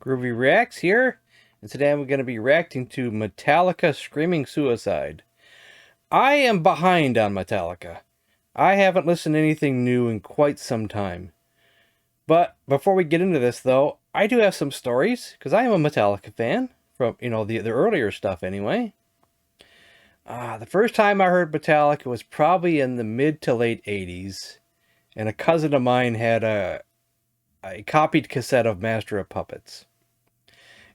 Groovy Reacts here, and today I'm going to be reacting to Metallica Screaming Suicide. I am behind on Metallica. I haven't listened to anything new in quite some time. But before we get into this though, I do have some stories, because I am a Metallica fan, from, the earlier stuff anyway. The first time I heard Metallica was probably in the mid to late 80s, and a cousin of mine had a copied cassette of Master of Puppets.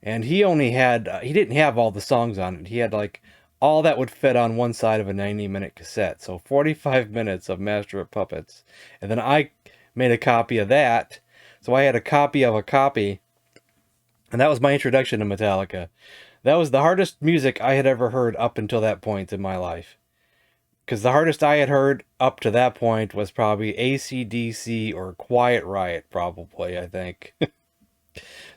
And he only had, he didn't have all the songs on it. He had like all that would fit on one side of a 90-minute cassette. So 45 minutes of Master of Puppets. And then I made a copy of that. So I had a copy of a copy. And that was my introduction to Metallica. That was the hardest music I had ever heard up until that point in my life. Because the hardest I had heard up to that point was probably AC/DC or Quiet Riot, probably, I think.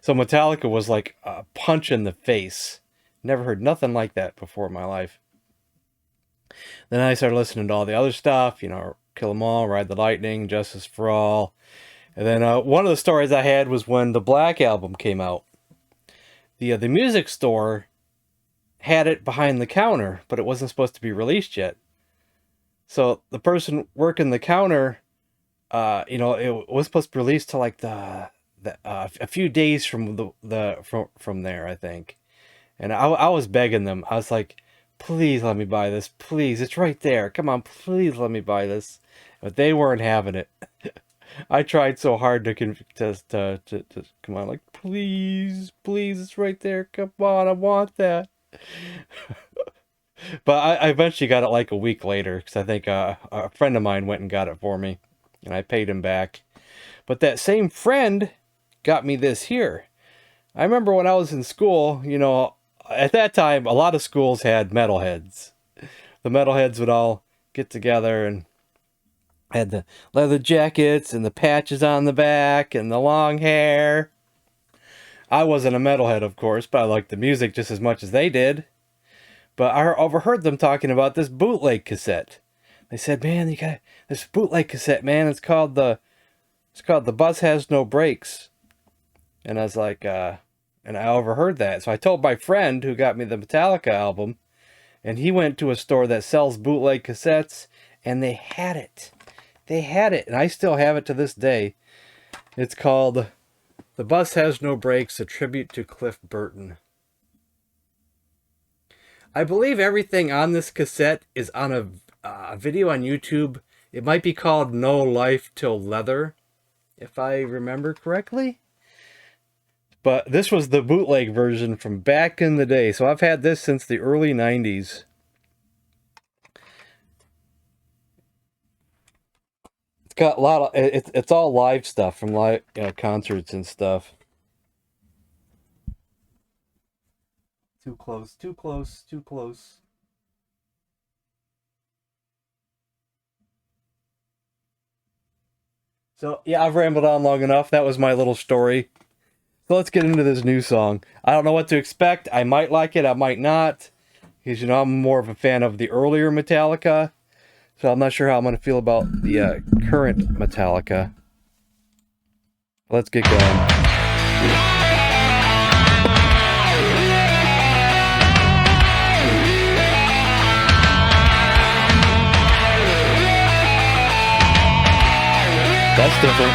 So Metallica was like a punch in the face. Never heard nothing like that before in my life. Then I started listening to all the other stuff, Kill 'Em All, Ride the Lightning, Justice for All. And then one of the stories I had was when the Black Album came out. The music store had it behind the counter, but it wasn't supposed to be released yet. So the person working the counter, it was supposed to be released to like a few days from from there, I think. And I was begging them. I was like, please let me buy this. Please, it's right there. Come on, please let me buy this. But they weren't having it. I tried so hard to come on, like, please, it's right there. Come on, I want that. But I eventually got it like a week later, because I think a friend of mine went and got it for me, and I paid him back. But that same friend got me this here. I remember when I was in school, at that time, a lot of schools had metalheads. The metalheads would all get together and had the leather jackets and the patches on the back and the long hair. I wasn't a metalhead, of course, but I liked the music just as much as they did. But I overheard them talking about this bootleg cassette. They said, man, you got this bootleg cassette, man. It's called The Bus Has No Brakes. And I was like, and I overheard that. So I told my friend who got me the Metallica album, and he went to a store that sells bootleg cassettes, and they had it. They had it, and I still have it to this day. It's called The Bus Has No Brakes, a tribute to Cliff Burton. I believe everything on this cassette is on a video on YouTube. It might be called No Life Till Leather, if I remember correctly. But this was the bootleg version from back in the day. So I've had this since the early 90s. It's got a lot of, it's all live stuff from live concerts and stuff. Too close, too close, too close. So yeah, I've rambled on long enough. That was my little story. So let's get into this new song. I don't know what to expect. I might like it, I might not. Because, I'm more of a fan of the earlier Metallica. So I'm not sure how I'm going to feel about the current Metallica. Let's get going. That's different.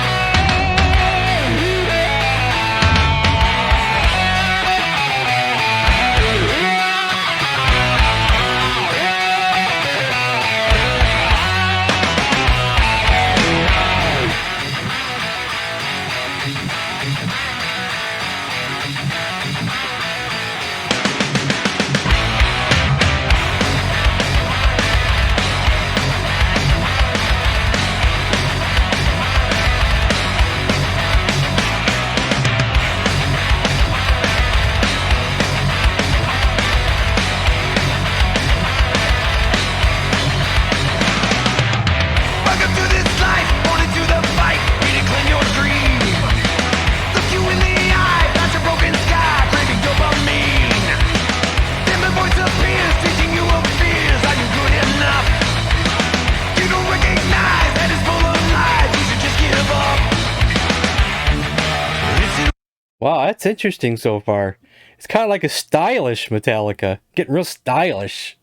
Wow, that's interesting so far. It's kind of like a stylish Metallica, getting real stylish.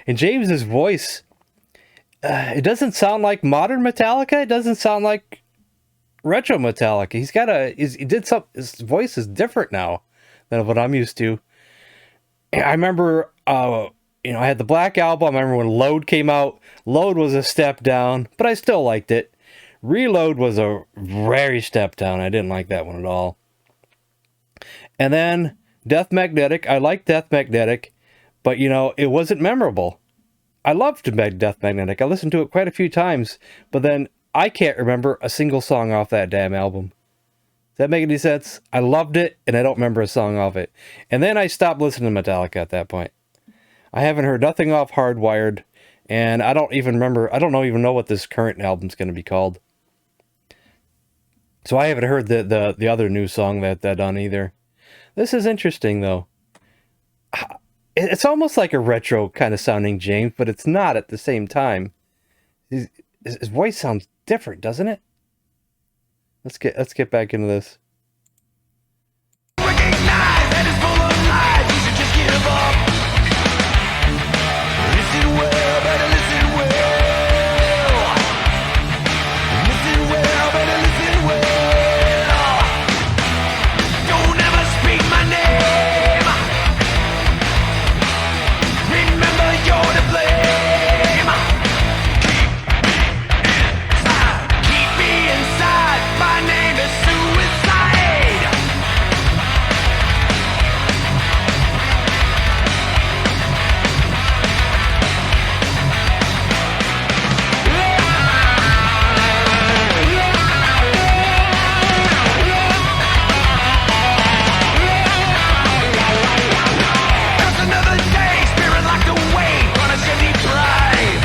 And James's voice, it doesn't sound like modern Metallica. It doesn't sound like retro Metallica. His voice is different now than what I'm used to. I remember, I had the Black Album. I remember when Load came out. Load was a step down, but I still liked it. Reload was a very step down. I didn't like that one at all. And then Death Magnetic. I liked Death Magnetic, but it wasn't memorable. I loved Death Magnetic. I listened to it quite a few times, but then I can't remember a single song off that damn album. Does that make any sense? I loved it, and I don't remember a song off it. And then I stopped listening to Metallica at that point. I haven't heard nothing off Hardwired, and I don't even know what this current album's going to be called. So I haven't heard the other new song that they've done either. This is interesting, though. It's almost like a retro kind of sounding James, but it's not at the same time. His voice sounds different, doesn't it? Let's get back into this. Recognize that it's full of lies. You should just give up. Listen well, better listen well. Listen well, better listen well. Don't ever speak my name. Remember you're to blame. Keep me inside. My name is suicide. Just another day, spirit locked away on a city drive.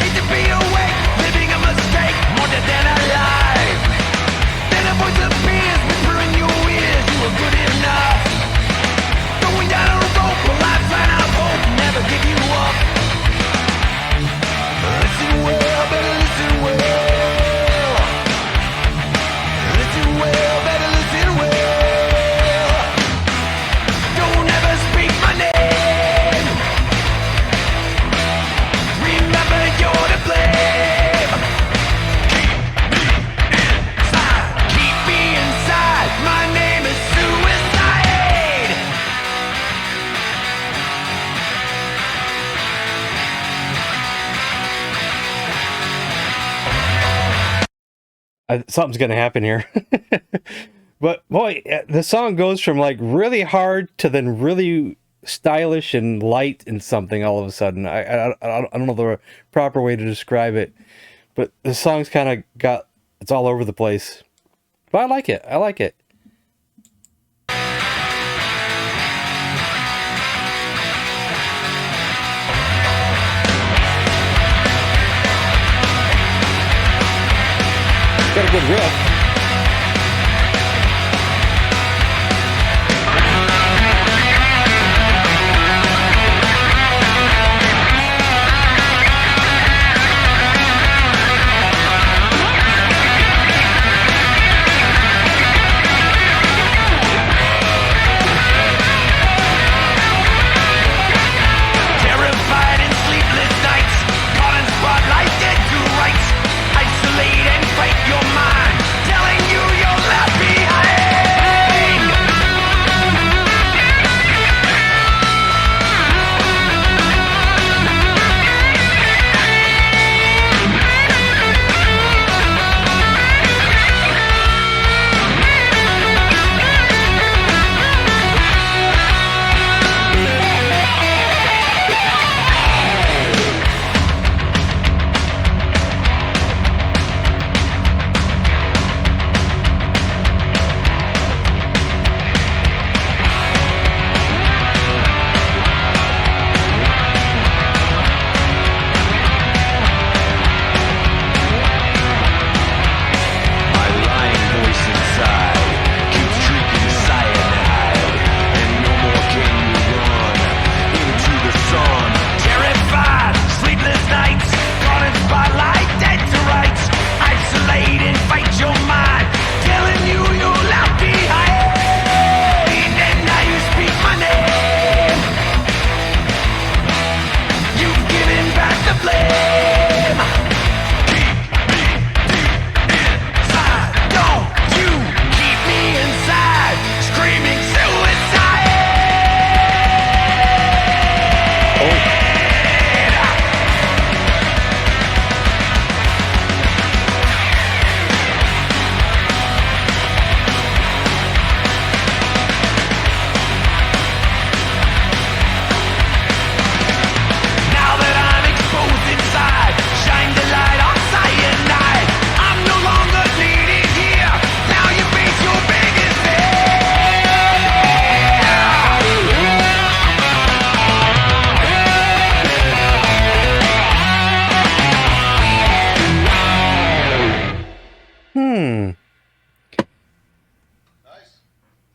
Hate to be awake, living a mistake, more dead than alive. Then a voice appears, whispering your ears, you were good enough. Going down a rope, a lifeline of hope, never give you up. Listen well, better listen well. Listen well, better listen well. Don't ever speak my name. Remember you're to blame. Keep me inside. My name is suicide. Something's gonna happen here. But boy, the song goes from like really hard to then really stylish and light and something all of a sudden. I don't know the proper way to describe it, but the song's kind of it's all over the place. But I like it. I like it. Got a good riff. Terrified in sleepless nights, caught in spotlight, dead to rights. Isolate and fight your mind.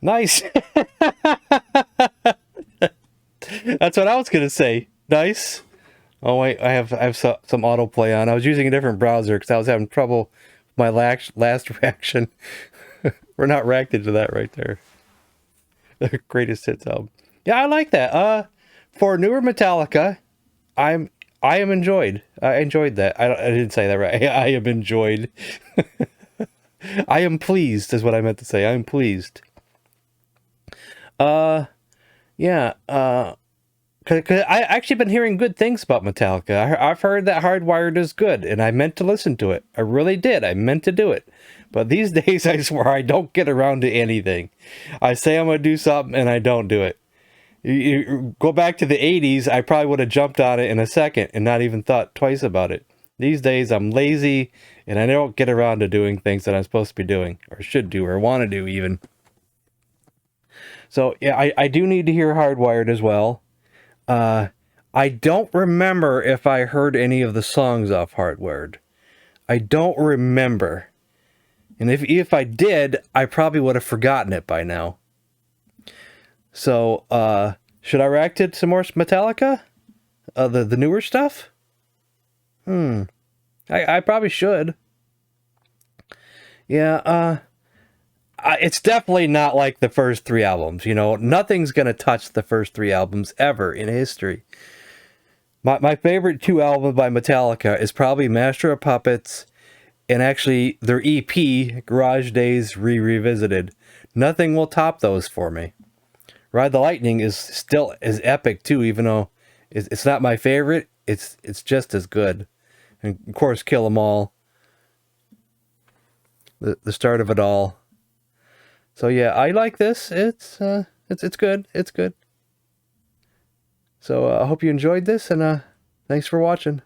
Nice. That's what I was gonna say. Nice. Oh wait, I have some autoplay on. I was using a different browser because I was having trouble with my last reaction. We're not reacted to that right there. The greatest hits album. Yeah, I like that. For newer Metallica, I am enjoyed. I enjoyed that. I didn't say that right. I am enjoyed. I am pleased is what I meant to say. I'm pleased. Yeah. Cause I actually been hearing good things about Metallica. I've heard that Hardwired is good, and I meant to listen to it. I really did. I meant to do it. But these days, I swear, I don't get around to anything. I say I'm going to do something, and I don't do it. You go back to the 80s, I probably would have jumped on it in a second and not even thought twice about it. These days, I'm lazy, and I don't get around to doing things that I'm supposed to be doing, or should do, or want to do even. So, yeah, I do need to hear Hardwired as well. I don't remember if I heard any of the songs off Hardwired. I don't remember. And if I did, I probably would have forgotten it by now. So, should I react to some more Metallica? The newer stuff? I probably should. Yeah, it's definitely not like the first three albums. You know, nothing's gonna touch the first three albums ever in history. My favorite two albums by Metallica is probably Master of Puppets and actually their EP, Garage Days Revisited. Nothing will top those for me. Ride the Lightning is still as epic too, even though it's not my favorite. It's just as good. And of course, Kill 'Em All. The start of it all. So yeah, I like this. It's good. It's good. So I hope you enjoyed this, and thanks for watching.